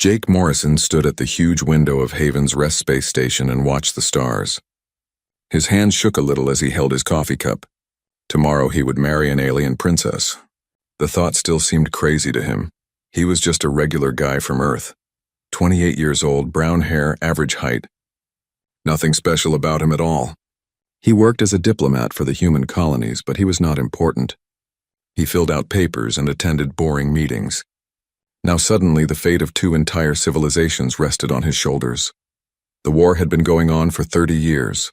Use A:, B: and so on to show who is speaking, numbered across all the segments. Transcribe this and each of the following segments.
A: Jake Morrison stood at the huge window of Haven's rest space station and watched the stars. His hand shook a little as he held his coffee cup. Tomorrow he would marry an alien princess. The thought still seemed crazy to him. He was just a regular guy from Earth. 28 years old, brown hair, average height. Nothing special about him at all. He worked as a diplomat for the human colonies, but he was not important. He filled out papers and attended boring meetings. Now suddenly the fate of 2 entire civilizations rested on his shoulders. The war had been going on for 30 years.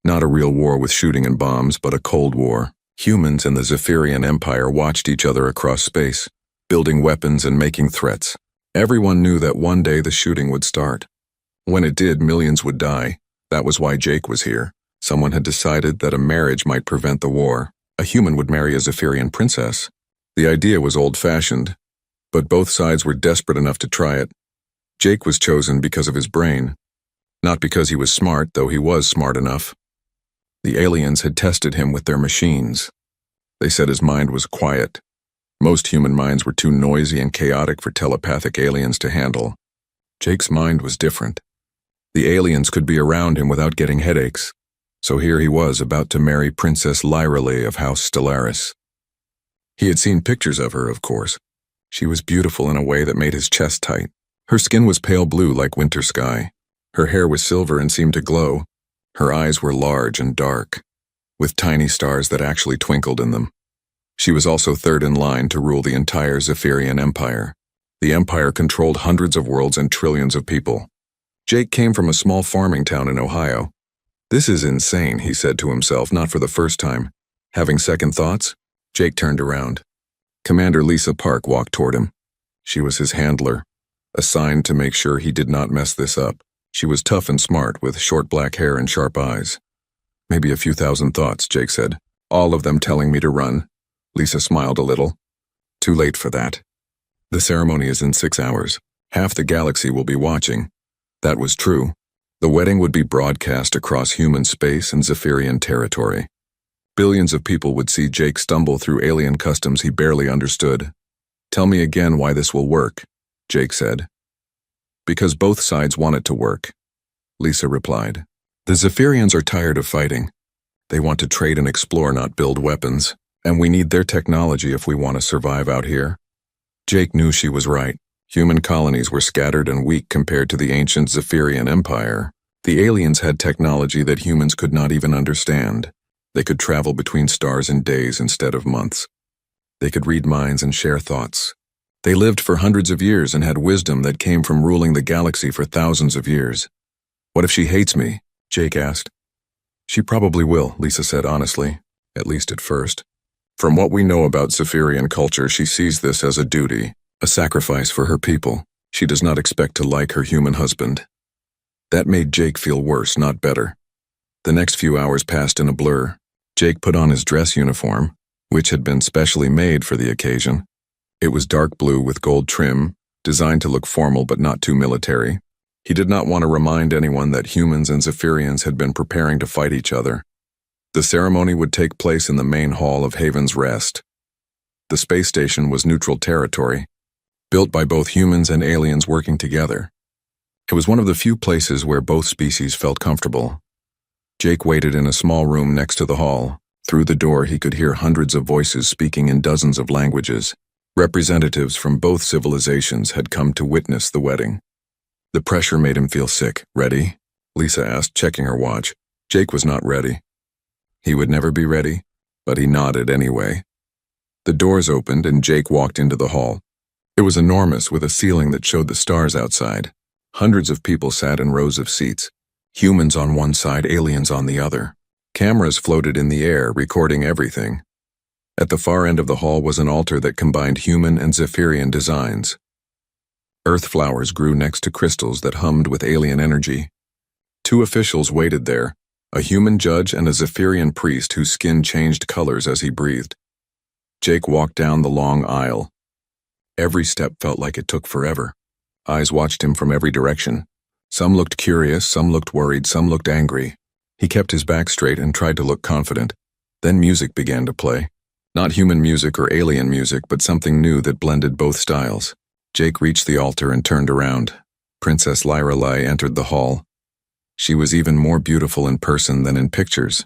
A: Not a real war with shooting and bombs, but a Cold War. Humans and the Zephyrian Empire watched each other across space, building weapons and making threats. Everyone knew that one day the shooting would start. When it did, millions would die. That was why Jake was here. Someone had decided that a marriage might prevent the war. A human would marry a Zephyrian princess. The idea was old-fashioned, but both sides were desperate enough to try it. Jake was chosen because of his brain, not because he was smart, though he was smart enough. The aliens had tested him with their machines. They said his mind was quiet. Most human minds were too noisy and chaotic for telepathic aliens to handle. Jake's mind was different. The aliens could be around him without getting headaches. So here he was about to marry Princess Lyrale of House Stellaris. He had seen pictures of her, of course. She was beautiful in a way that made his chest tight. Her skin was pale blue like winter sky. Her hair was silver and seemed to glow. Her eyes were large and dark, with tiny stars that actually twinkled in them. She was also third in line to rule the entire Zephyrian Empire. The Empire controlled hundreds of worlds and trillions of people. Jake came from a small farming town in Ohio. This is insane, he said to himself, not for the first time. Having second thoughts, Jake turned around. Commander Lisa Park walked toward him. She was his handler, assigned to make sure he did not mess this up. She was tough and smart, with short black hair and sharp eyes. Maybe a few thousand thoughts, Jake said, all of them telling me to run. Lisa smiled a little. Too late for that. The ceremony is in 6 hours. Half the galaxy will be watching. That was true. The wedding would be broadcast across human space and Zephyrian territory. Billions of people would see Jake stumble through alien customs he barely understood. Tell me again why this will work, Jake said. Because both sides want it to work, Lisa replied. The Zephyrians are tired of fighting. They want to trade and explore, not build weapons, and we need their technology if we want to survive out here. Jake knew she was right. Human colonies were scattered and weak compared to the ancient Zephyrian Empire. The aliens had technology that humans could not even understand. They could travel between stars in days instead of months. They could read minds and share thoughts. They lived for hundreds of years and had wisdom that came from ruling the galaxy for thousands of years. What if she hates me? Jake asked. She probably will, Lisa said honestly, at least at first. From what we know about Zephyrian culture, she sees this as a duty, a sacrifice for her people. She does not expect to like her human husband. That made Jake feel worse, not better. The next few hours passed in a blur. Jake put on his dress uniform, which had been specially made for the occasion. It was dark blue with gold trim, designed to look formal but not too military. He did not want to remind anyone that humans and Zephyrians had been preparing to fight each other. The ceremony would take place in the main hall of Haven's Rest. The space station was neutral territory, built by both humans and aliens working together. It was one of the few places where both species felt comfortable. Jake waited in a small room next to the hall. Through the door he could hear hundreds of voices speaking in dozens of languages. Representatives from both civilizations had come to witness the wedding. The pressure made him feel sick. Ready? Lisa asked, checking her watch. Jake was not ready. He would never be ready, but he nodded anyway. The doors opened and Jake walked into the hall. It was enormous, with a ceiling that showed the stars outside. Hundreds of people sat in rows of seats, humans on one side, aliens on the other. Cameras floated in the air, recording everything. At the far end of the hall was an altar that combined human and Zephyrian designs. Earth flowers grew next to crystals that hummed with alien energy. 2 officials waited there, a human judge and a Zephyrian priest whose skin changed colors as he breathed. Jake walked down the long aisle. Every step felt like it took forever. Eyes watched him from every direction. Some looked curious, some looked worried, some looked angry. He kept his back straight and tried to look confident. Then music began to play. Not human music or alien music, but something new that blended both styles. Jake reached the altar and turned around. Princess Lyrelei entered the hall. She was even more beautiful in person than in pictures.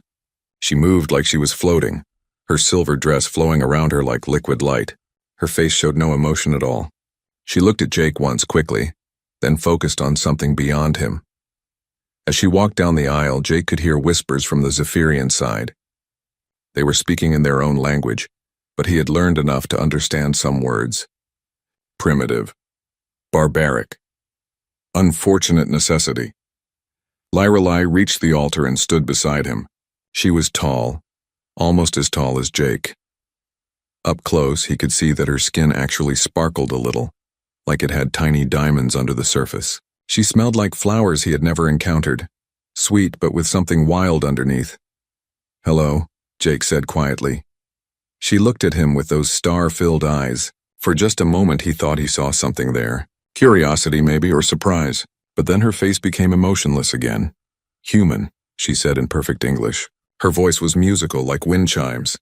A: She moved like she was floating, her silver dress flowing around her like liquid light. Her face showed no emotion at all. She looked at Jake once quickly, then focused on something beyond him. As she walked down the aisle, Jake could hear whispers from the Zephyrian side. They were speaking in their own language, but he had learned enough to understand some words. Primitive. Barbaric. Unfortunate necessity. Lyrelei reached the altar and stood beside him. She was tall, almost as tall as Jake. Up close, he could see that her skin actually sparkled a little, like it had tiny diamonds under the surface. She smelled like flowers he had never encountered, sweet but with something wild underneath. "Hello," Jake said quietly. She looked at him with those star-filled eyes. For just a moment he thought he saw something there. Curiosity maybe, or surprise. But then her face became emotionless again. "Human," she said in perfect English. Her voice was musical, like wind chimes.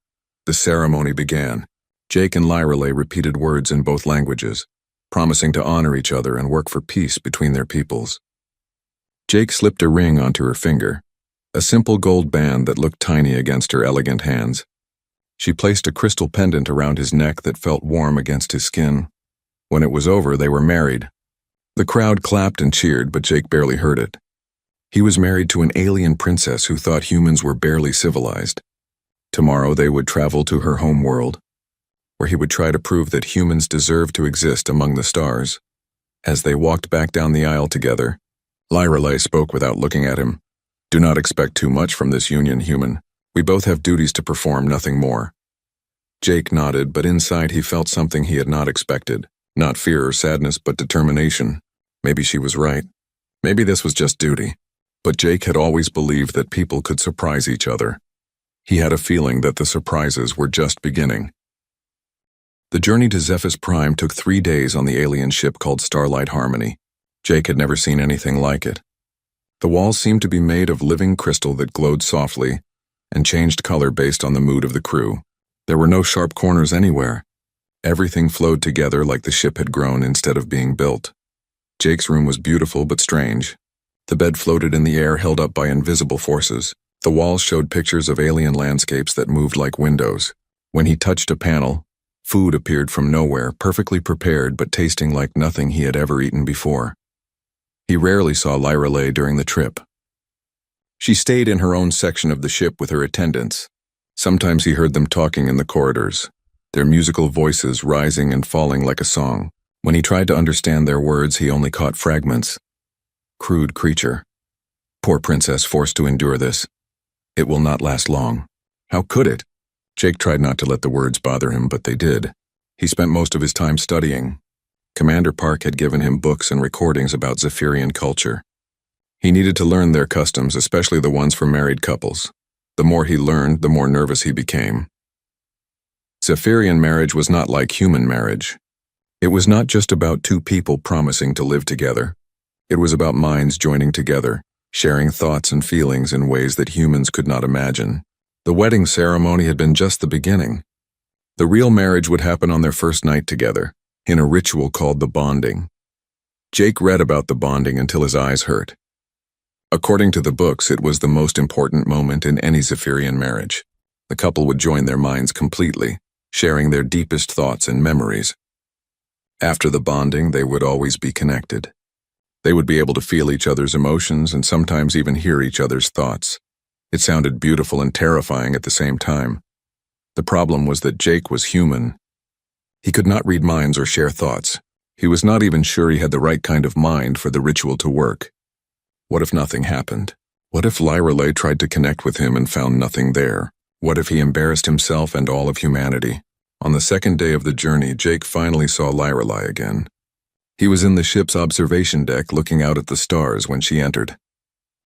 A: The ceremony began. Jake and Lyrelei repeated words in both languages, promising to honor each other and work for peace between their peoples. Jake slipped a ring onto her finger, a simple gold band that looked tiny against her elegant hands. She placed a crystal pendant around his neck that felt warm against his skin. When it was over, they were married. The crowd clapped and cheered, but Jake barely heard it. He was married to an alien princess who thought humans were barely civilized. Tomorrow they would travel to her home world, where he would try to prove that humans deserve to exist among the stars. As they walked back down the aisle together, Lyrelei spoke without looking at him. "Do not expect too much from this union, human. We both have duties to perform, nothing more." Jake nodded, but inside he felt something he had not expected. Not fear or sadness, but determination. Maybe she was right. Maybe this was just duty. But Jake had always believed that people could surprise each other. He had a feeling that the surprises were just beginning. The journey to Zephys Prime took 3 days on the alien ship called Starlight Harmony. Jake had never seen anything like it. The walls seemed to be made of living crystal that glowed softly and changed color based on the mood of the crew. There were no sharp corners anywhere. Everything flowed together like the ship had grown instead of being built. Jake's room was beautiful but strange. The bed floated in the air, held up by invisible forces. The walls showed pictures of alien landscapes that moved like windows. When he touched a panel, food appeared from nowhere, perfectly prepared but tasting like nothing he had ever eaten before. He rarely saw Lyrelei during the trip. She stayed in her own section of the ship with her attendants. Sometimes he heard them talking in the corridors, their musical voices rising and falling like a song. When he tried to understand their words, he only caught fragments. Crude creature. Poor princess forced to endure this. It will not last long. How could it? Jake tried not to let the words bother him, but they did. He spent most of his time studying. Commander Park had given him books and recordings about Zephyrian culture. He needed to learn their customs, especially the ones for married couples. The more he learned, the more nervous he became. Zephyrian marriage was not like human marriage. It was not just about two people promising to live together. It was about minds joining together, sharing thoughts and feelings in ways that humans could not imagine. The wedding ceremony had been just the beginning. The real marriage would happen on their first night together, in a ritual called the bonding. Jake read about the bonding until his eyes hurt. According to the books, it was the most important moment in any Zephyrian marriage. The couple would join their minds completely, sharing their deepest thoughts and memories. After the bonding, they would always be connected. They would be able to feel each other's emotions and sometimes even hear each other's thoughts. It sounded beautiful and terrifying at the same time. The problem was that Jake was human. He could not read minds or share thoughts. He was not even sure he had the right kind of mind for the ritual to work. What if nothing happened? What if Lyrelei tried to connect with him and found nothing there? What if he embarrassed himself and all of humanity? On the second day of the journey, Jake finally saw Lyrelei again. He was in the ship's observation deck looking out at the stars when she entered.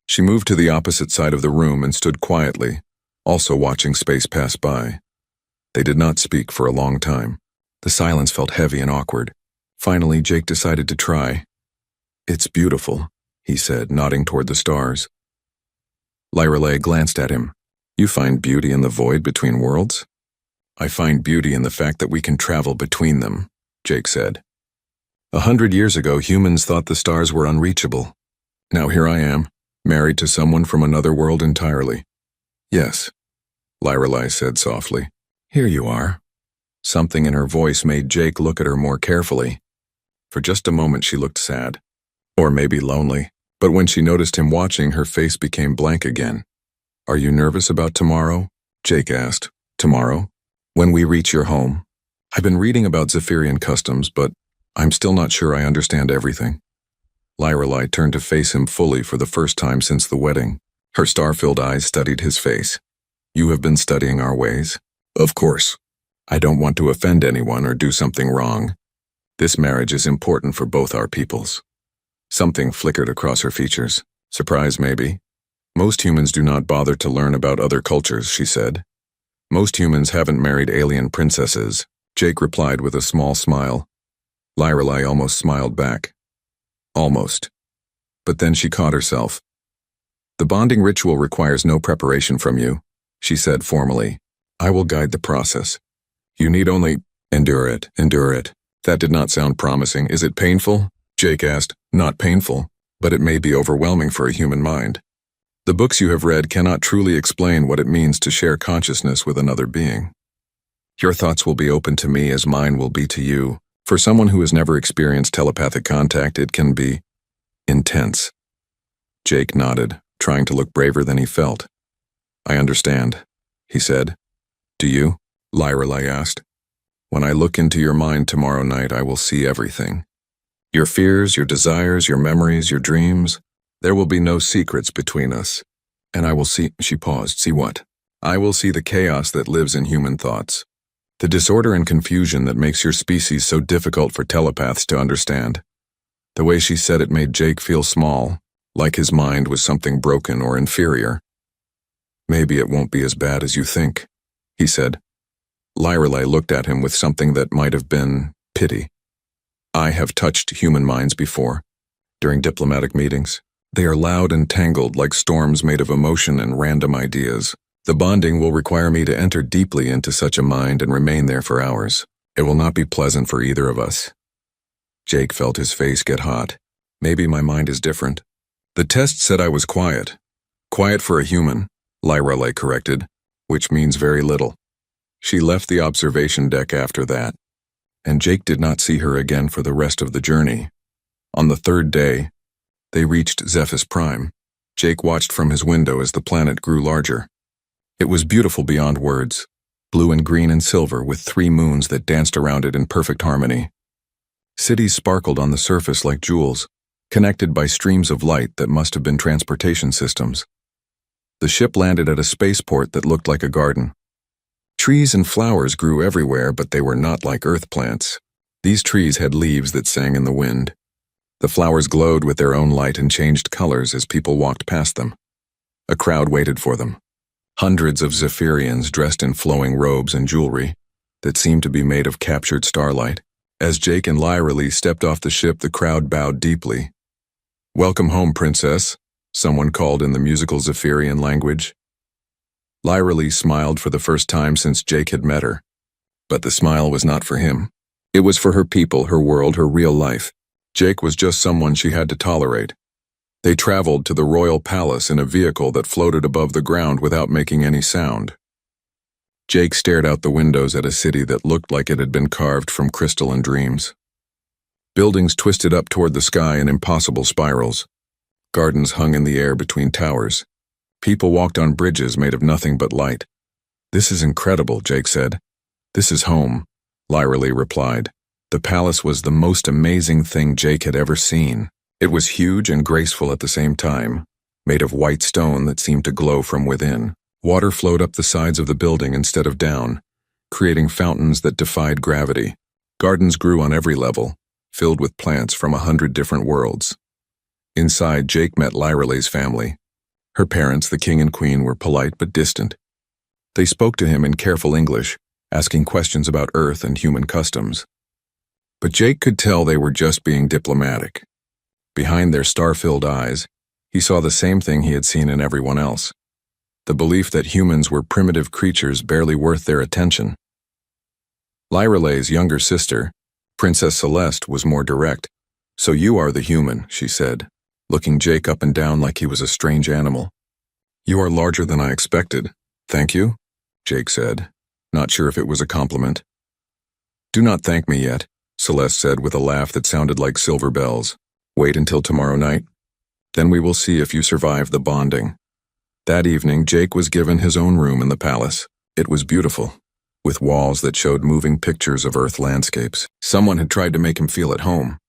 A: She moved to the opposite side of the room and stood quietly, also watching space pass by. They did not speak for a long time. The silence felt heavy and awkward. Finally, Jake decided to try. "It's beautiful," he said, nodding toward the stars. Lyrelei glanced at him. "You find beauty in the void between worlds?" "I find beauty in the fact that we can travel between them," Jake said. 100 years ago, humans thought the stars were unreachable. Now here I am, married to someone from another world entirely. Yes, Lorelei said softly. Here you are. Something in her voice made Jake look at her more carefully. For just a moment she looked sad. Or maybe lonely. But when she noticed him watching, her face became blank again. Are you nervous about tomorrow? Jake asked. Tomorrow? When we reach your home? I've been reading about Zephyrian customs, but I'm still not sure I understand everything. Lorelei turned to face him fully for the first time since the wedding. Her star-filled eyes studied his face. You have been studying our ways? Of course. I don't want to offend anyone or do something wrong. This marriage is important for both our peoples. Something flickered across her features. Surprise, maybe? Most humans do not bother to learn about other cultures, she said. Most humans haven't married alien princesses, Jake replied with a small smile. Lorelei almost smiled back. Almost. But then she caught herself. The bonding ritual requires no preparation from you, she said formally. I will guide the process. You need only endure it. That did not sound promising. Is it painful? Jake asked. Not painful, but it may be overwhelming for a human mind. The books you have read cannot truly explain what it means to share consciousness with another being. Your thoughts will be open to me as mine will be to you. For someone who has never experienced telepathic contact, it can be intense. Jake nodded, trying to look braver than he felt. I understand, he said. Do you? Lorelei asked. When I look into your mind tomorrow night, I will see everything. Your fears, your desires, your memories, your dreams. There will be no secrets between us. And I will see, she paused, see what? I will see the chaos that lives in human thoughts. The disorder and confusion that makes your species so difficult for telepaths to understand. The way she said it made Jake feel small, like his mind was something broken or inferior. Maybe it won't be as bad as you think, he said. Lorelei looked at him with something that might have been pity. I have touched human minds before, during diplomatic meetings. They are loud and tangled like storms made of emotion and random ideas. The bonding will require me to enter deeply into such a mind and remain there for hours. It will not be pleasant for either of us. Jake felt his face get hot. Maybe my mind is different. The test said I was quiet. Quiet for a human, Lorelei corrected, which means very little. She left the observation deck after that, and Jake did not see her again for the rest of the journey. On the third day, they reached Zephus Prime. Jake watched from his window as the planet grew larger. It was beautiful beyond words, blue and green and silver with 3 moons that danced around it in perfect harmony. Cities sparkled on the surface like jewels, connected by streams of light that must have been transportation systems. The ship landed at a spaceport that looked like a garden. Trees and flowers grew everywhere, but they were not like earth plants. These trees had leaves that sang in the wind. The flowers glowed with their own light and changed colors as people walked past them. A crowd waited for them. Hundreds of Zephyrians dressed in flowing robes and jewelry that seemed to be made of captured starlight. As Jake and Lorelei stepped off the ship, the crowd bowed deeply. Welcome home, princess, someone called in the musical Zephyrian language. Lorelei smiled for the first time since Jake had met her. But the smile was not for him. It was for her people, her world, her real life. Jake was just someone she had to tolerate. They traveled to the royal palace in a vehicle that floated above the ground without making any sound. Jake stared out the windows at a city that looked like it had been carved from crystal and dreams. Buildings twisted up toward the sky in impossible spirals. Gardens hung in the air between towers. People walked on bridges made of nothing but light. This is incredible, Jake said. This is home, Lorelei replied. The palace was the most amazing thing Jake had ever seen. It was huge and graceful at the same time, made of white stone that seemed to glow from within. Water flowed up the sides of the building instead of down, creating fountains that defied gravity. Gardens grew on every level, filled with plants from 100 different worlds. Inside, Jake met Lorelei's family. Her parents, the king and queen, were polite but distant. They spoke to him in careful English, asking questions about Earth and human customs. But Jake could tell they were just being diplomatic. Behind their star-filled eyes, he saw the same thing he had seen in everyone else. The belief that humans were primitive creatures barely worth their attention. Lorelei's younger sister, Princess Celeste was more direct. "So you are the human," she said, looking Jake up and down like he was a strange animal. "You are larger than I expected. Thank you," Jake said, not sure if it was a compliment. "Do not thank me yet," Celeste said with a laugh that sounded like silver bells. "Wait until tomorrow night. Then we will see if you survive the bonding." That evening, Jake was given his own room in the palace. It was beautiful, with walls that showed moving pictures of Earth landscapes. Someone had tried to make him feel at home.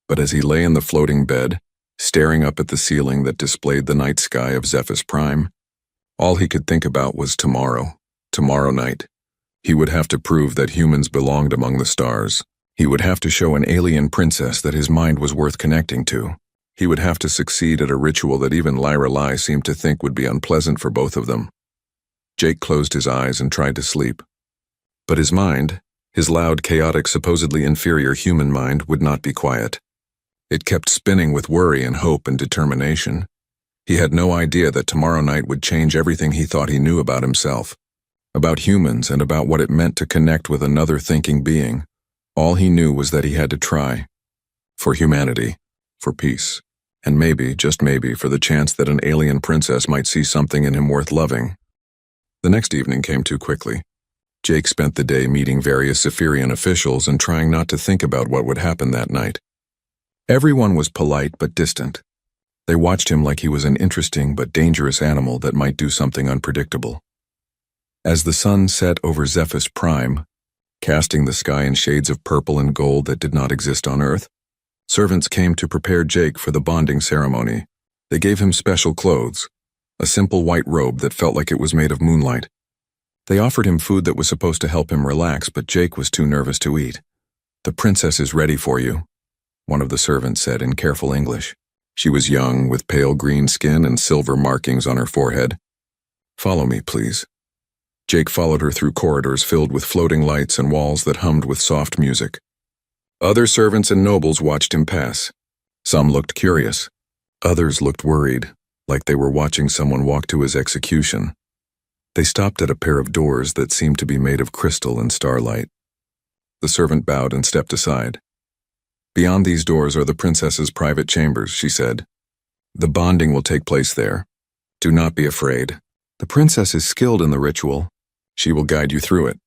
A: But as he lay in the floating bed, staring up at the ceiling that displayed the night sky of Zephyrus Prime, all he could think about was tomorrow night. He would have to prove that humans belonged among the stars. He would have to show an alien princess that his mind was worth connecting to. He would have to succeed at a ritual that even Lyra Lai seemed to think would be unpleasant for both of them. Jake closed his eyes and tried to sleep. But his mind, his loud, chaotic, supposedly inferior human mind, would not be quiet. It kept spinning with worry and hope and determination. He had no idea that tomorrow night would change everything he thought he knew about himself, about humans and about what it meant to connect with another thinking being. All he knew was that he had to try. For humanity, for peace, and maybe, just maybe, for the chance that an alien princess might see something in him worth loving. The next evening came too quickly. Jake spent the day meeting various Zephyrian officials and trying not to think about what would happen that night. Everyone was polite but distant. They watched him like he was an interesting but dangerous animal that might do something unpredictable. As the sun set over Zephyrus Prime, casting the sky in shades of purple and gold that did not exist on Earth, servants came to prepare Jake for the bonding ceremony. They gave him special clothes, a simple white robe that felt like it was made of moonlight. They offered him food that was supposed to help him relax, but Jake was too nervous to eat. "The princess is ready for you," one of the servants said in careful English. She was young, with pale green skin and silver markings on her forehead. "Follow me, please." Jake followed her through corridors filled with floating lights and walls that hummed with soft music. Other servants and nobles watched him pass. Some looked curious. Others looked worried, like they were watching someone walk to his execution. They stopped at a pair of doors that seemed to be made of crystal and starlight. The servant bowed and stepped aside. "Beyond these doors are the princess's private chambers," she said. "The bonding will take place there. Do not be afraid. The princess is skilled in the ritual. She will guide you through it."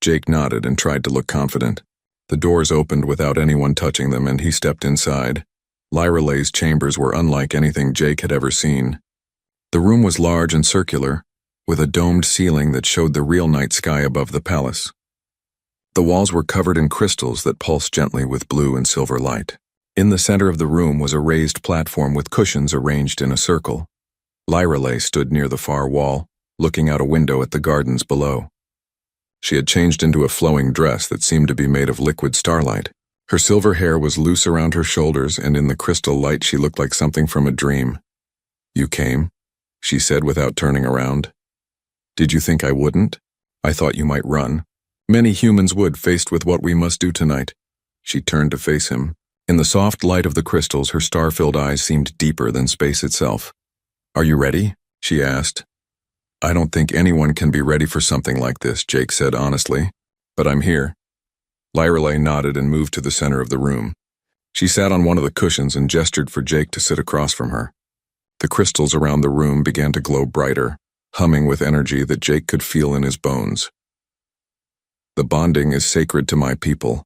A: Jake nodded and tried to look confident. The doors opened without anyone touching them, and he stepped inside. Lyra Lai's chambers were unlike anything Jake had ever seen. The room was large and circular, with a domed ceiling that showed the real night sky above the palace. The walls were covered in crystals that pulsed gently with blue and silver light. In the center of the room was a raised platform with cushions arranged in a circle. Lyra Lai stood near the far wall, looking out a window at the gardens below. She had changed into a flowing dress that seemed to be made of liquid starlight. Her silver hair was loose around her shoulders, and in the crystal light she looked like something from a dream. "You came?" she said without turning around. "Did you think I wouldn't? I thought you might run. Many humans would, faced with what we must do tonight." She turned to face him. In the soft light of the crystals, her star-filled eyes seemed deeper than space itself. "Are you ready?" she asked. "I don't think anyone can be ready for something like this," Jake said honestly. "But I'm here." Lyra Lai nodded and moved to the center of the room. She sat on one of the cushions and gestured for Jake to sit across from her. The crystals around the room began to glow brighter, humming with energy that Jake could feel in his bones. "The bonding is sacred to my people,"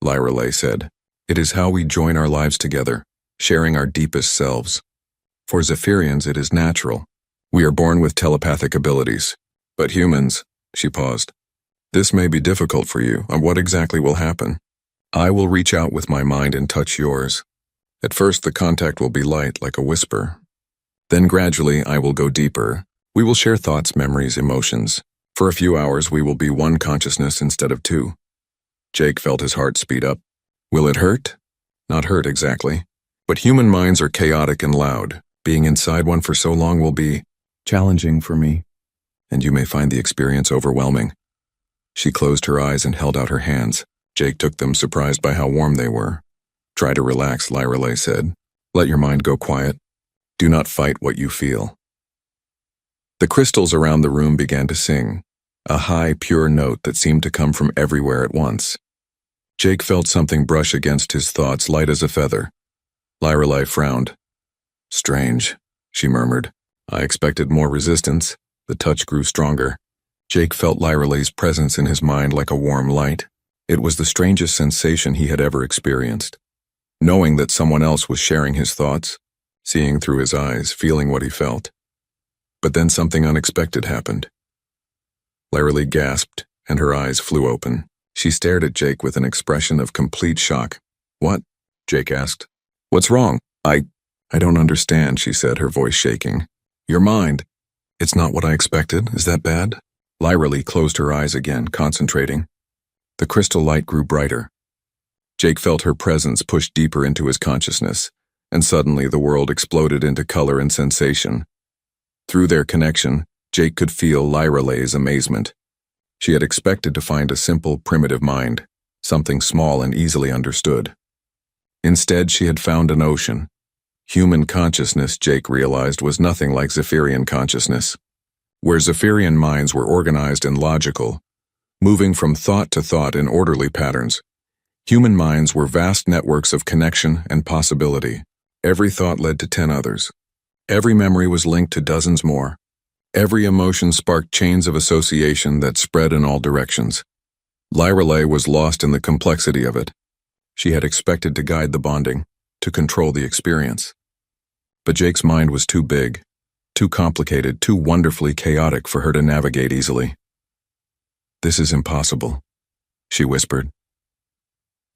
A: Lyra Lai said. "It is how we join our lives together, sharing our deepest selves. For Zephyrians, it is natural. We are born with telepathic abilities. But humans," she paused, "this may be difficult for you. What exactly will happen? I will reach out with my mind and touch yours. At first, the contact will be light, like a whisper. Then gradually, I will go deeper. We will share thoughts, memories, emotions. For a few hours, we will be one consciousness instead of two." Jake felt his heart speed up. Will it hurt? Not hurt exactly. But human minds are chaotic and loud. Being inside one for so long will be challenging for me, and you may find the experience overwhelming. She closed her eyes and held out her hands. Jake took them, surprised by how warm they were. "Try to relax," Lyra Lai said. "Let your mind go quiet. Do not fight what you feel." The crystals around the room began to sing, a high, pure note that seemed to come from everywhere at once. Jake felt something brush against his thoughts, light as a feather. Lyrelei frowned. Strange, she murmured. I expected more resistance. The touch grew stronger. Jake felt Lyrelei's presence in his mind like a warm light. It was the strangest sensation he had ever experienced. Knowing that someone else was sharing his thoughts, seeing through his eyes, feeling what he felt. But then something unexpected happened. Lyrelei gasped, and her eyes flew open. She stared at Jake with an expression of complete shock. What? Jake asked. What's wrong? I don't understand, she said, her voice shaking. Your mind. It's not what I expected. Is that bad? Lyrelei closed her eyes again, concentrating. The crystal light grew brighter. Jake felt her presence push deeper into his consciousness, and suddenly the world exploded into color and sensation. Through their connection, Jake could feel Lyrelei's amazement. She had expected to find a simple, primitive mind, something small and easily understood. Instead, she had found an ocean. Human consciousness, Jake realized, was nothing like Zephyrian consciousness. Where Zephyrian minds were organized and logical, moving from thought to thought in orderly patterns, human minds were vast networks of connection and possibility. Every thought led to 10 others. Every memory was linked to dozens more. Every emotion sparked chains of association that spread in all directions. Lyrelei was lost in the complexity of it. She had expected to guide the bonding, to control the experience. But Jake's mind was too big, too complicated, too wonderfully chaotic for her to navigate easily. This is impossible, she whispered.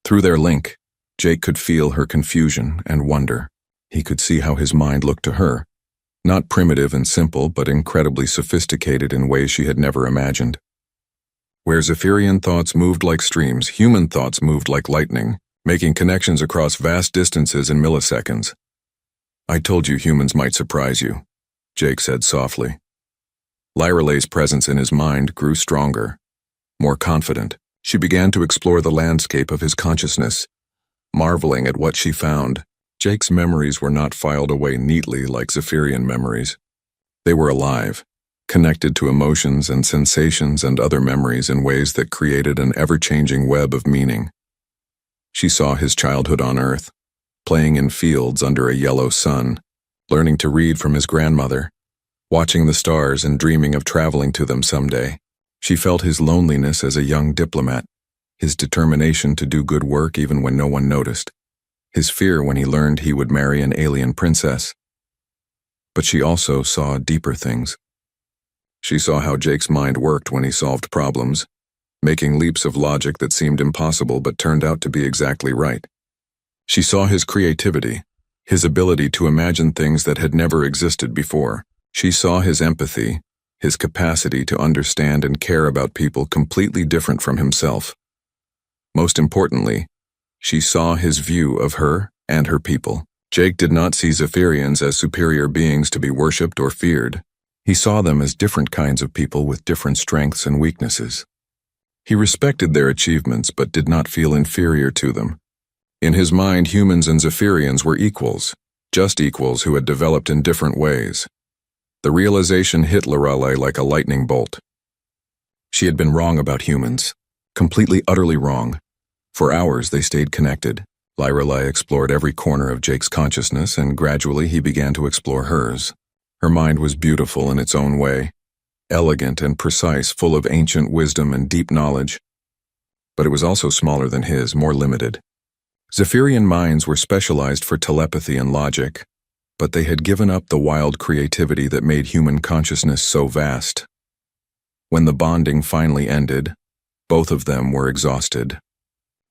A: Through their link, Jake could feel her confusion and wonder. He could see how his mind looked to her, not primitive and simple, but incredibly sophisticated in ways she had never imagined. Where Zephyrian thoughts moved like streams, human thoughts moved like lightning, making connections across vast distances in milliseconds. I told you humans might surprise you, Jake said softly. Lyrelei's presence in his mind grew stronger, more confident. She began to explore the landscape of his consciousness, marveling at what she found. Jake's memories were not filed away neatly like Zephyrian memories. They were alive, connected to emotions and sensations and other memories in ways that created an ever-changing web of meaning. She saw his childhood on Earth, playing in fields under a yellow sun, learning to read from his grandmother, watching the stars and dreaming of traveling to them someday. She felt his loneliness as a young diplomat, his determination to do good work even when no one noticed, his fear when he learned he would marry an alien princess. But she also saw deeper things. She saw how Jake's mind worked when he solved problems, making leaps of logic that seemed impossible but turned out to be exactly right. She saw his creativity, his ability to imagine things that had never existed before. She saw his empathy, his capacity to understand and care about people completely different from himself. Most importantly, she saw his view of her and her people. Jake did not see Zephyrians as superior beings to be worshipped or feared. He saw them as different kinds of people with different strengths and weaknesses. He respected their achievements but did not feel inferior to them. In his mind, humans and Zephyrians were equals, just equals who had developed in different ways. The realization hit Lyrelei like a lightning bolt. She had been wrong about humans, completely, utterly wrong. For hours they stayed connected. Lyrelei explored every corner of Jake's consciousness, and gradually he began to explore hers. Her mind was beautiful in its own way, elegant and precise, full of ancient wisdom and deep knowledge. But it was also smaller than his, more limited. Zephyrian minds were specialized for telepathy and logic, but they had given up the wild creativity that made human consciousness so vast. When the bonding finally ended, both of them were exhausted.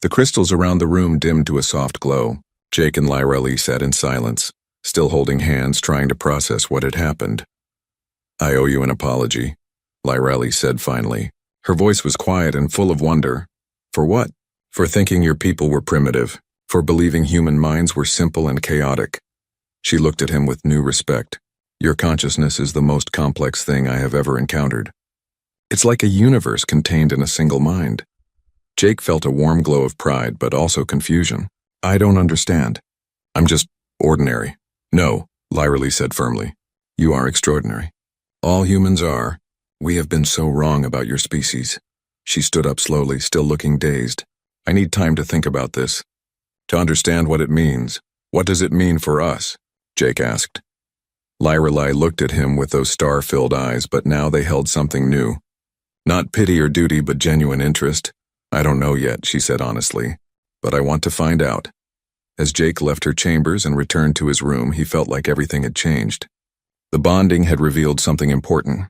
A: The crystals around the room dimmed to a soft glow. Jake and Lyrelei sat in silence, still holding hands, trying to process what had happened. I owe you an apology, Lyrelei said finally. Her voice was quiet and full of wonder. For what? For thinking your people were primitive, for believing human minds were simple and chaotic. She looked at him with new respect. Your consciousness is the most complex thing I have ever encountered. It's like a universe contained in a single mind. Jake felt a warm glow of pride, but also confusion. I don't understand. I'm just ordinary. No, Lyrelei said firmly. You are extraordinary. All humans are. We have been so wrong about your species. She stood up slowly, still looking dazed. I need time to think about this, to understand what it means. What does it mean for us? Jake asked. Lyrelei looked at him with those star-filled eyes, but now they held something new. Not pity or duty, but genuine interest. I don't know yet, she said honestly, but I want to find out. As Jake left her chambers and returned to his room, he felt like everything had changed. The bonding had revealed something important,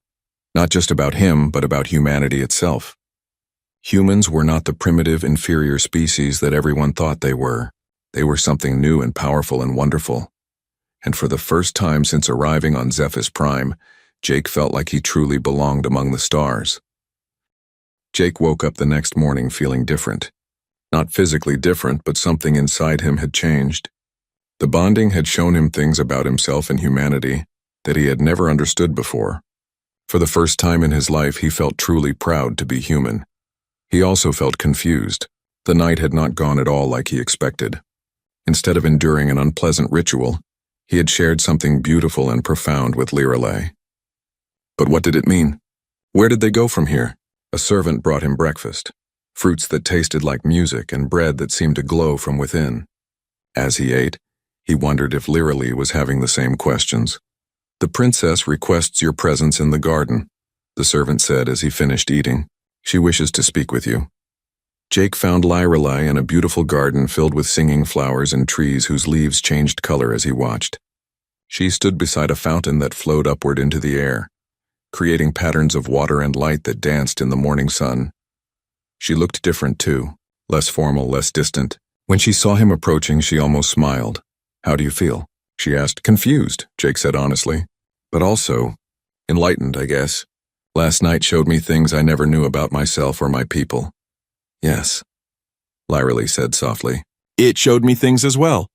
A: not just about him, but about humanity itself. Humans were not the primitive, inferior species that everyone thought they were. They were something new and powerful and wonderful. And for the first time since arriving on Zephyr's Prime, Jake felt like he truly belonged among the stars. Jake woke up the next morning feeling different. Not physically different, but something inside him had changed. The bonding had shown him things about himself and humanity that he had never understood before. For the first time in his life, he felt truly proud to be human. He also felt confused. The night had not gone at all like he expected. Instead of enduring an unpleasant ritual, he had shared something beautiful and profound with Lyrelei. But what did it mean? Where did they go from here? A servant brought him breakfast, fruits that tasted like music and bread that seemed to glow from within. As he ate, he wondered if Lyrelei was having the same questions. The princess requests your presence in the garden, the servant said as he finished eating. She wishes to speak with you. Jake found Lyrelei in a beautiful garden filled with singing flowers and trees whose leaves changed color as he watched. She stood beside a fountain that flowed upward into the air, creating patterns of water and light that danced in the morning sun. She looked different too, less formal, less distant. When she saw him approaching, she almost smiled. How do you feel? She asked. Confused, Jake said honestly, but also enlightened, I guess. Last night showed me things I never knew about myself or my people. Yes, Lyrelei said softly. It showed me things as well.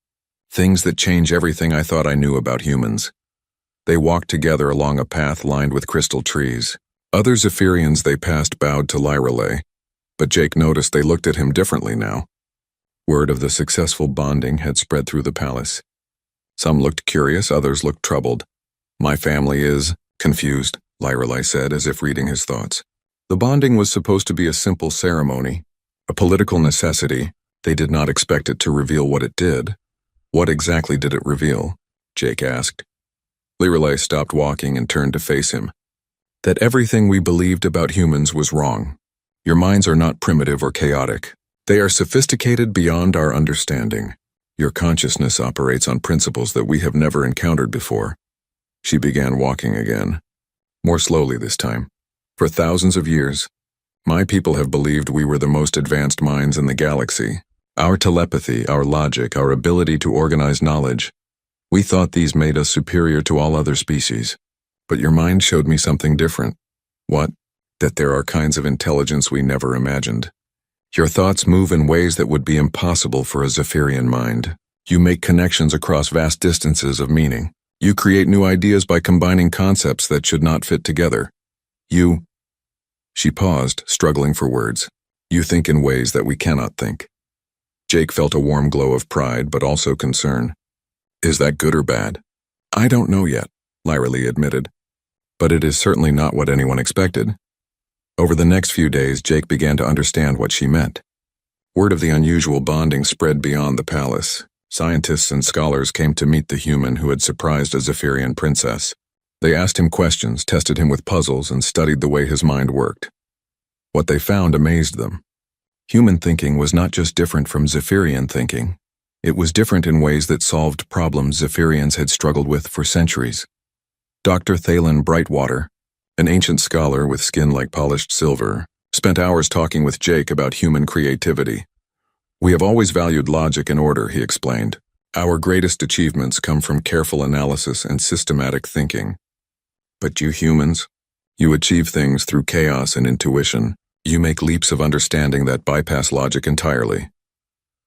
A: Things that change everything I thought I knew about humans. They walked together along a path lined with crystal trees. Other Zephyrians they passed bowed to Lyrelei, but Jake noticed they looked at him differently now. Word of the successful bonding had spread through the palace. Some looked curious, others looked troubled. My family is confused, Lyrelei said, as if reading his thoughts. The bonding was supposed to be a simple ceremony, a political necessity. They did not expect it to reveal what it did. What exactly did it reveal? Jake asked. Lyrelei stopped walking and turned to face him. That everything we believed about humans was wrong. Your minds are not primitive or chaotic. They are sophisticated beyond our understanding. Your consciousness operates on principles that we have never encountered before. She began walking again, more slowly this time. For thousands of years, my people have believed we were the most advanced minds in the galaxy. Our telepathy, our logic, our ability to organize knowledge. We thought these made us superior to all other species. But your mind showed me something different. What? That there are kinds of intelligence we never imagined. Your thoughts move in ways that would be impossible for a Zephyrian mind. You make connections across vast distances of meaning. You create new ideas by combining concepts that should not fit together. She paused, struggling for words. You think in ways that we cannot think. Jake felt a warm glow of pride, but also concern. Is that good or bad? I don't know yet, Lyrelei admitted. But it is certainly not what anyone expected. Over the next few days, Jake began to understand what she meant. Word of the unusual bonding spread beyond the palace. Scientists and scholars came to meet the human who had surprised a Zephyrian princess. They asked him questions, tested him with puzzles, and studied the way his mind worked. What they found amazed them. Human thinking was not just different from Zephyrian thinking. It was different in ways that solved problems Zephyrians had struggled with for centuries. Dr. Thalen Brightwater, an ancient scholar with skin like polished silver, spent hours talking with Jake about human creativity. We have always valued logic and order, he explained. Our greatest achievements come from careful analysis and systematic thinking. But you humans, you achieve things through chaos and intuition. You make leaps of understanding that bypass logic entirely.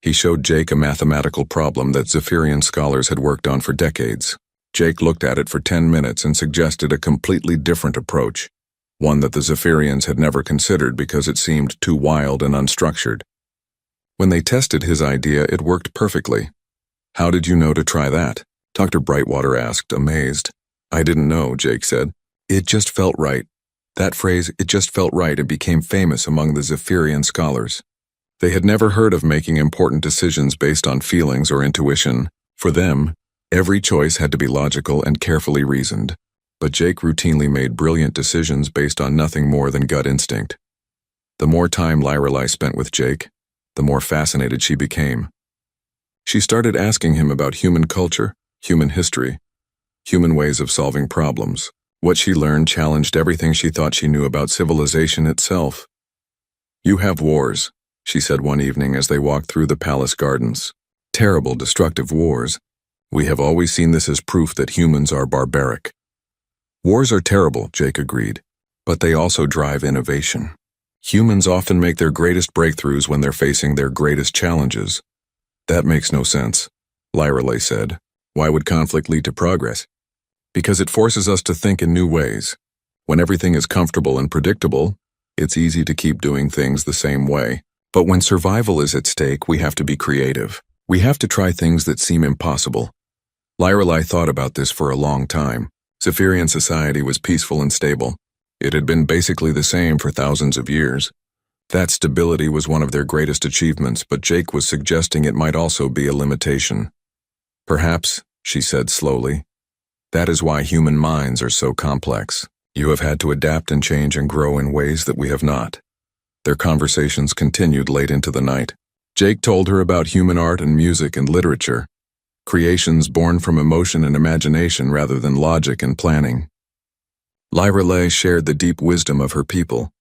A: He showed Jake a mathematical problem that Zephyrian scholars had worked on for decades. Jake looked at it for 10 minutes and suggested a completely different approach, one that the Zephyrians had never considered because it seemed too wild and unstructured. When they tested his idea, it worked perfectly. How did you know to try that? Dr. Brightwater asked, amazed. I didn't know, Jake said. It just felt right. That phrase, it just felt right, it became famous among the Zephyrian scholars. They had never heard of making important decisions based on feelings or intuition. For them, every choice had to be logical and carefully reasoned. But Jake routinely made brilliant decisions based on nothing more than gut instinct. The more time Lyrelei spent with Jake, the more fascinated she became. She started asking him about human culture, human history, human ways of solving problems. What she learned challenged everything she thought she knew about civilization itself. "You have wars," she said one evening as they walked through the palace gardens. "Terrible, destructive wars. We have always seen this as proof that humans are barbaric." "Wars are terrible," Jake agreed, "but they also drive innovation. Humans often make their greatest breakthroughs when they're facing their greatest challenges." "That makes no sense," Lyrelei said. "Why would conflict lead to progress?" "Because it forces us to think in new ways. When everything is comfortable and predictable, it's easy to keep doing things the same way. But when survival is at stake, we have to be creative. We have to try things that seem impossible." Lyrelei thought about this for a long time. Zephyrian society was peaceful and stable. It had been basically the same for thousands of years. That stability was one of their greatest achievements, but Jake was suggesting it might also be a limitation. "Perhaps," she said slowly, "that is why human minds are so complex. You have had to adapt and change and grow in ways that we have not." Their conversations continued late into the night. Jake told her about human art and music and literature, creations born from emotion and imagination rather than logic and planning. Lyrelei shared the deep wisdom of her people,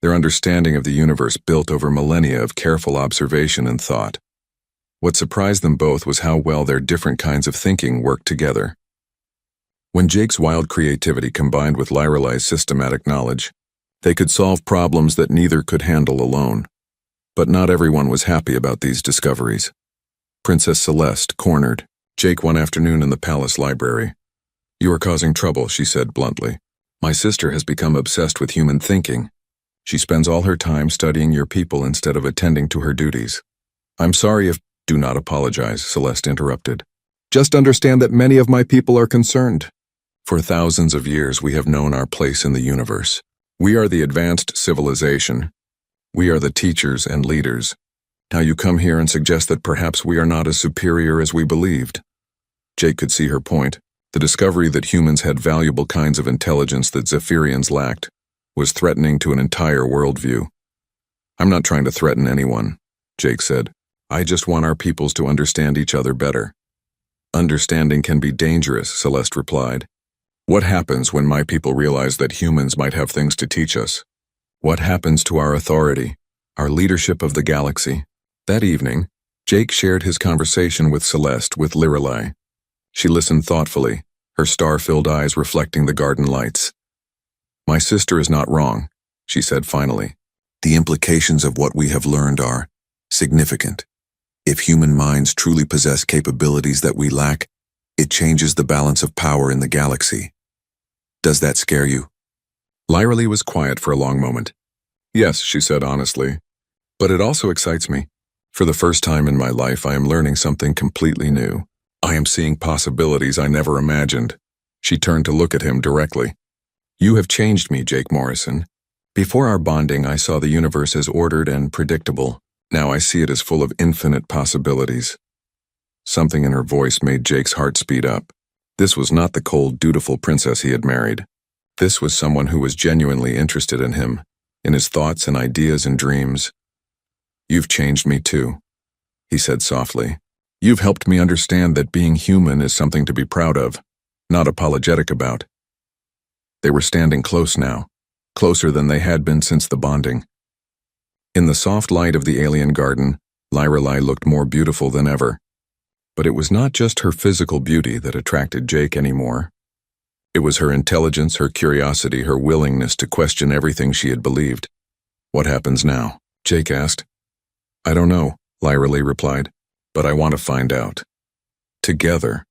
A: their understanding of the universe built over millennia of careful observation and thought. What surprised them both was how well their different kinds of thinking worked together. When Jake's wild creativity combined with Lyrelei's systematic knowledge, they could solve problems that neither could handle alone. But not everyone was happy about these discoveries. Princess Celeste cornered Jake one afternoon in the palace library. "You are causing trouble," she said bluntly. "My sister has become obsessed with human thinking. She spends all her time studying your people instead of attending to her duties." "I'm sorry if—" "Do not apologize," Celeste interrupted. "Just understand that many of my people are concerned. For thousands of years we have known our place in the universe. We are the advanced civilization. We are the teachers and leaders. Now you come here and suggest that perhaps we are not as superior as we believed." Jake could see her point. The discovery that humans had valuable kinds of intelligence that Zephyrians lacked was threatening to an entire worldview. "I'm not trying to threaten anyone," Jake said. "I just want our peoples to understand each other better." "Understanding can be dangerous," Celeste replied. "What happens when my people realize that humans might have things to teach us? What happens to our authority, our leadership of the galaxy?" That evening, Jake shared his conversation with Celeste with Lyrelei. She listened thoughtfully, her star-filled eyes reflecting the garden lights. "My sister is not wrong," she said finally. "The implications of what we have learned are significant. If human minds truly possess capabilities that we lack, it changes the balance of power in the galaxy. Does that scare you?" Lyrelei was quiet for a long moment. "Yes," she said honestly, "but it also excites me. For the first time in my life, I am learning something completely new. I am seeing possibilities I never imagined." She turned to look at him directly. "You have changed me, Jake Morrison. Before our bonding, I saw the universe as ordered and predictable. Now I see it as full of infinite possibilities." Something in her voice made Jake's heart speed up. This was not the cold, dutiful princess he had married. This was someone who was genuinely interested in him, in his thoughts and ideas and dreams. "You've changed me too," he said softly. "You've helped me understand that being human is something to be proud of, not apologetic about." They were standing close now, closer than they had been since the bonding. In the soft light of the alien garden, Lyrelei looked more beautiful than ever. But it was not just her physical beauty that attracted Jake anymore. It was her intelligence, her curiosity, her willingness to question everything she had believed. "What happens now?" Jake asked. "I don't know," Lyrelei replied, "but I want to find out. Together."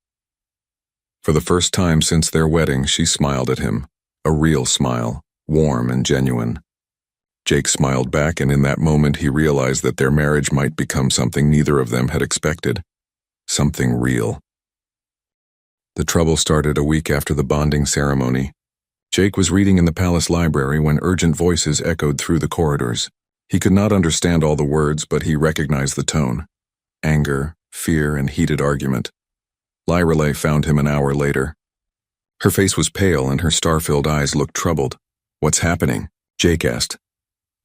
A: For the first time since their wedding, she smiled at him, a real smile, warm and genuine. Jake smiled back, and in that moment he realized that their marriage might become something neither of them had expected. Something real. The trouble started a week after the bonding ceremony. Jake was reading in the palace library when urgent voices echoed through the corridors. He could not understand all the words, but he recognized the tone. Anger, fear, and heated argument. Lyrelay found him an hour later. Her face was pale and her star-filled eyes looked troubled. "What's happening?" Jake asked.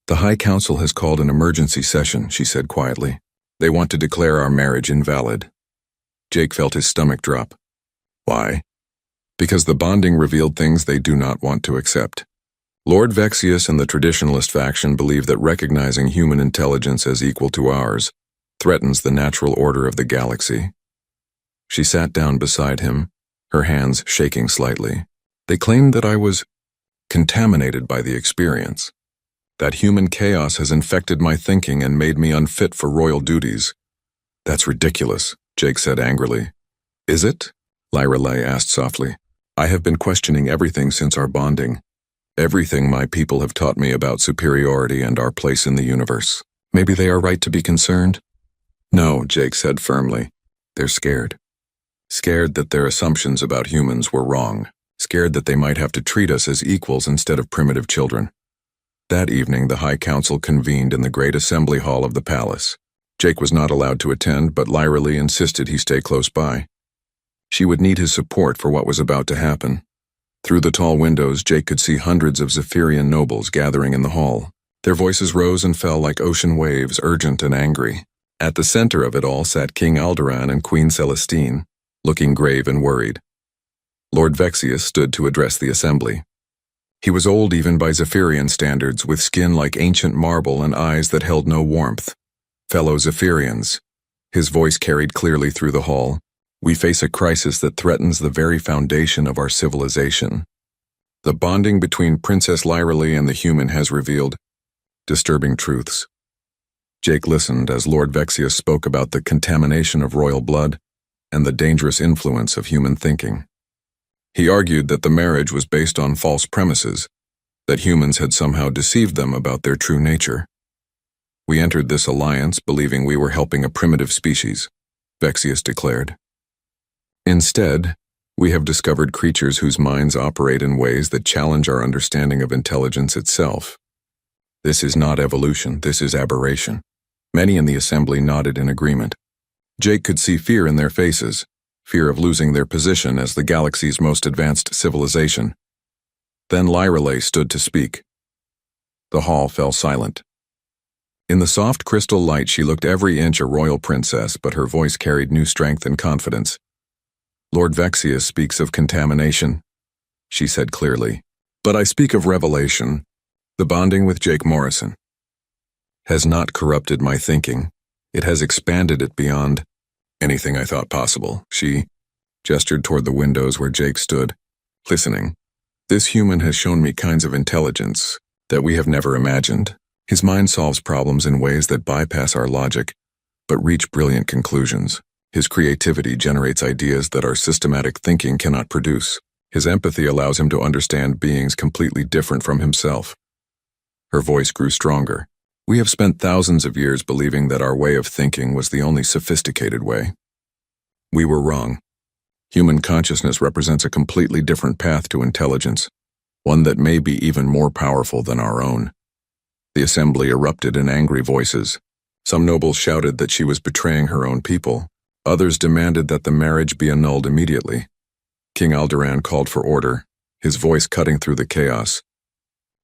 A: "The High Council has called an emergency session," she said quietly. "They want to declare our marriage invalid." Jake felt his stomach drop. Why? Because the bonding revealed things they do not want to accept. Lord Vexius and the traditionalist faction believe that recognizing human intelligence as equal to ours threatens the natural order of the galaxy. She sat down beside him, her hands shaking slightly. "They claimed that I was contaminated by the experience. That human chaos has infected my thinking and made me unfit for royal duties." "That's ridiculous," Jake said angrily. "Is it?" Lyrelay asked softly. "I have been questioning everything since our bonding. Everything my people have taught me about superiority and our place in the universe. Maybe they are right to be concerned?" "No," Jake said firmly. "They're scared. Scared that their assumptions about humans were wrong. Scared that they might have to treat us as equals instead of primitive children." That evening, the High Council convened in the great assembly hall of the palace. Jake was not allowed to attend, but Lyrelay insisted he stay close by. She would need his support for what was about to happen. Through the tall windows, Jake could see hundreds of Zephyrian nobles gathering in the hall. Their voices rose and fell like ocean waves, urgent and angry. At the center of it all sat King Alderaan and Queen Celestine, looking grave and worried. Lord Vexius stood to address the assembly. He was old even by Zephyrian standards, with skin like ancient marble and eyes that held no warmth. "Fellow Zephyrians," his voice carried clearly through the hall, "we face a crisis that threatens the very foundation of our civilization. The bonding between Princess Lyrelay and the human has revealed disturbing truths." Jake listened as Lord Vexius spoke about the contamination of royal blood and the dangerous influence of human thinking. He argued that the marriage was based on false premises, that humans had somehow deceived them about their true nature. "We entered this alliance believing we were helping a primitive species," Vexius declared. "Instead, we have discovered creatures whose minds operate in ways that challenge our understanding of intelligence itself. This is not evolution, this is aberration." Many in the assembly nodded in agreement. Jake could see fear in their faces, fear of losing their position as the galaxy's most advanced civilization. Then Lyrelay stood to speak. The hall fell silent. In the soft crystal light, she looked every inch a royal princess, but her voice carried new strength and confidence. "Lord Vexius speaks of contamination," she said clearly. "But I speak of revelation. The bonding with Jake Morrison has not corrupted my thinking. It has expanded it beyond anything I thought possible." She gestured toward the windows where Jake stood, listening. "This human has shown me kinds of intelligence that we have never imagined. His mind solves problems in ways that bypass our logic, but reach brilliant conclusions. His creativity generates ideas that our systematic thinking cannot produce. His empathy allows him to understand beings completely different from himself." Her voice grew stronger. "We have spent thousands of years believing that our way of thinking was the only sophisticated way. We were wrong. Human consciousness represents a completely different path to intelligence, one that may be even more powerful than our own." The assembly erupted in angry voices. Some nobles shouted that she was betraying her own people. Others demanded that the marriage be annulled immediately. King Alderaan called for order, his voice cutting through the chaos.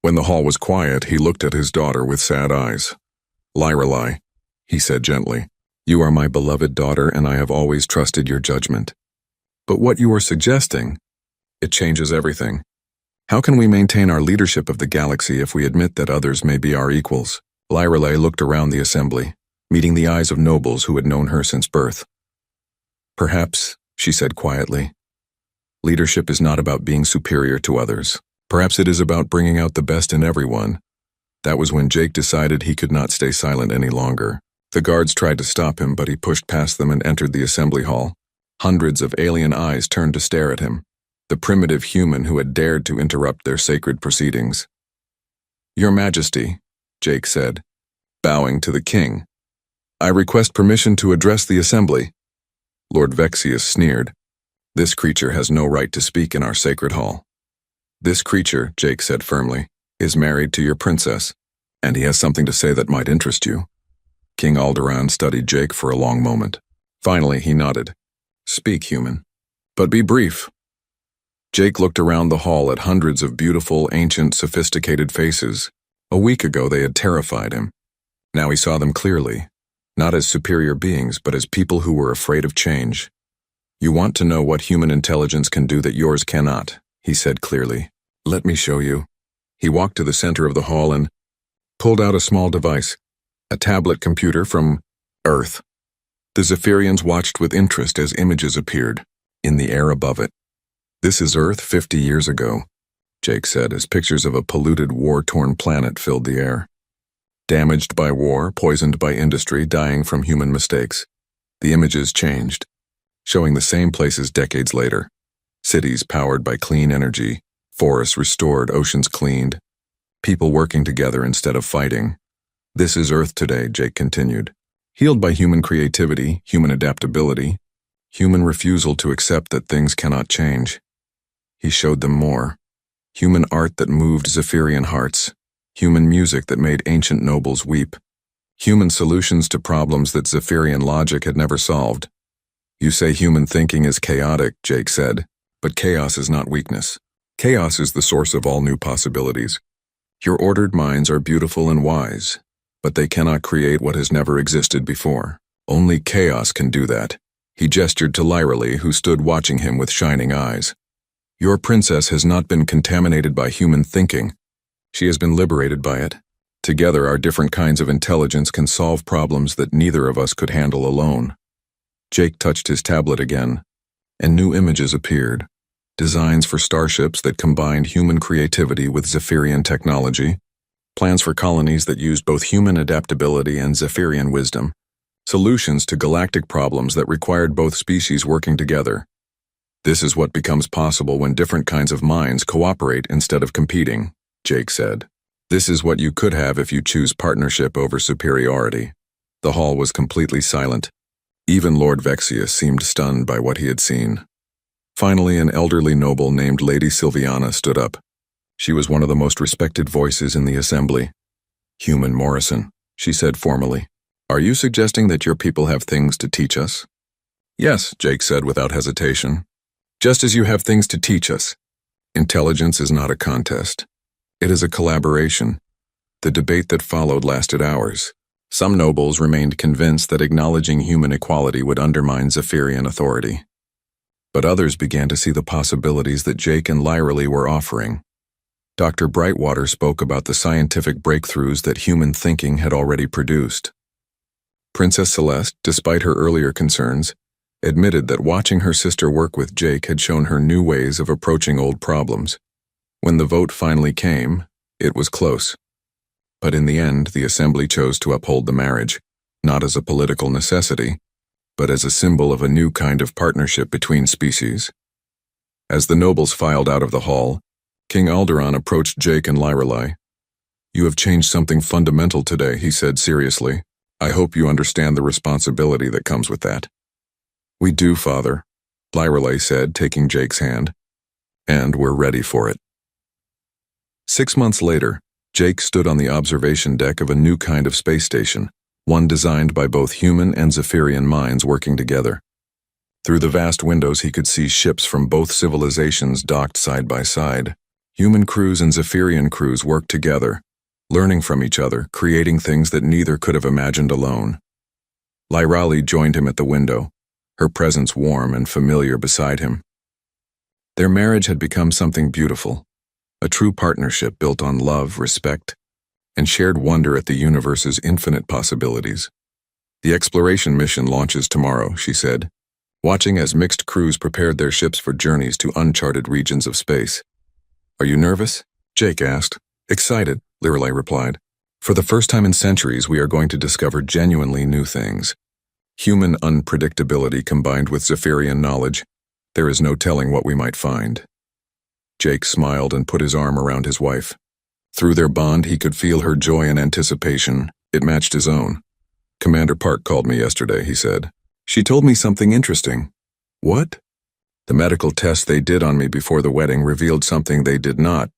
A: When the hall was quiet, he looked at his daughter with sad eyes. "Lyrelay," he said gently, "you are my beloved daughter and I have always trusted your judgment. But what you are suggesting, it changes everything. How can we maintain our leadership of the galaxy if we admit that others may be our equals?" Lyrelay looked around the assembly, meeting the eyes of nobles who had known her since birth. "Perhaps," she said quietly, "leadership is not about being superior to others. Perhaps it is about bringing out the best in everyone." That was when Jake decided he could not stay silent any longer. The guards tried to stop him, but he pushed past them and entered the assembly hall. Hundreds of alien eyes turned to stare at him, the primitive human who had dared to interrupt their sacred proceedings. "Your Majesty," Jake said, bowing to the king, "I request permission to address the assembly." Lord Vexius sneered. "This creature has no right to speak in our sacred hall." "This creature," Jake said firmly, "is married to your princess." And he has something to say that might interest you. King Alderaan studied Jake for a long moment. Finally, he nodded. Speak, human. But be brief. Jake looked around the hall at hundreds of beautiful, ancient, sophisticated faces. A week ago, they had terrified him. Now he saw them clearly, not as superior beings, but as people who were afraid of change. You want to know what human intelligence can do that yours cannot, he said clearly. Let me show you. He walked to the center of the hall and pulled out a small device, a tablet computer from Earth. The Zephyrians watched with interest as images appeared in the air above it. This is Earth 50 years ago, Jake said as pictures of a polluted, war-torn planet filled the air. Damaged by war, poisoned by industry, dying from human mistakes. The images changed, showing the same places decades later. Cities powered by clean energy, forests restored, oceans cleaned, people working together instead of fighting. This is Earth today, Jake continued. Healed by human creativity, human adaptability, human refusal to accept that things cannot change. He showed them more. Human art that moved Zephyrian hearts. Human music that made ancient nobles weep. Human solutions to problems that Zephyrian logic had never solved. You say human thinking is chaotic, Jake said, but chaos is not weakness. Chaos is the source of all new possibilities. Your ordered minds are beautiful and wise, but they cannot create what has never existed before. Only chaos can do that. He gestured to Lyralee, who stood watching him with shining eyes. Your princess has not been contaminated by human thinking. She has been liberated by it. Together, our different kinds of intelligence can solve problems that neither of us could handle alone. Jake touched his tablet again, and new images appeared. Designs for starships that combined human creativity with Zephyrian technology. Plans for colonies that used both human adaptability and Zephyrian wisdom. Solutions to galactic problems that required both species working together. This is what becomes possible when different kinds of minds cooperate instead of competing, Jake said. This is what you could have if you choose partnership over superiority. The hall was completely silent. Even Lord Vexius seemed stunned by what he had seen. Finally, an elderly noble named Lady Sylviana stood up. She was one of the most respected voices in the assembly. Human Morrison, she said formally. Are you suggesting that your people have things to teach us? Yes, Jake said without hesitation. Just as you have things to teach us. Intelligence is not a contest. It is a collaboration. The debate that followed lasted hours. Some nobles remained convinced that acknowledging human equality would undermine Zephyrian authority. But others began to see the possibilities that Jake and Lyralee were offering. Dr. Brightwater spoke about the scientific breakthroughs that human thinking had already produced. Princess Celeste, despite her earlier concerns, admitted that watching her sister work with Jake had shown her new ways of approaching old problems. When the vote finally came, it was close. But in the end, the assembly chose to uphold the marriage, not as a political necessity, but as a symbol of a new kind of partnership between species. As the nobles filed out of the hall, King Alderaan approached Jake and Lyralee. You have changed something fundamental today, he said seriously. I hope you understand the responsibility that comes with that. We do, Father, Lyralee said, taking Jake's hand. And we're ready for it. 6 months later, Jake stood on the observation deck of a new kind of space station, one designed by both human and Zephyrian minds working together. Through the vast windows he could see ships from both civilizations docked side by side. Human crews and Zephyrian crews worked together, learning from each other, creating things that neither could have imagined alone. Lyralee joined him at the window, her presence warm and familiar beside him. Their marriage had become something beautiful, a true partnership built on love, respect, and shared wonder at the universe's infinite possibilities. The exploration mission launches tomorrow, she said, watching as mixed crews prepared their ships for journeys to uncharted regions of space. Are you nervous? Jake asked. Excited, Lyralee replied. For the first time in centuries, we are going to discover genuinely new things. Human unpredictability combined with Zephyrian knowledge. There is no telling what we might find. Jake smiled and put his arm around his wife. Through their bond, he could feel her joy and anticipation. It matched his own. Commander Park called me yesterday, he said. She told me something interesting. What? The medical test they did on me before the wedding revealed something they did not,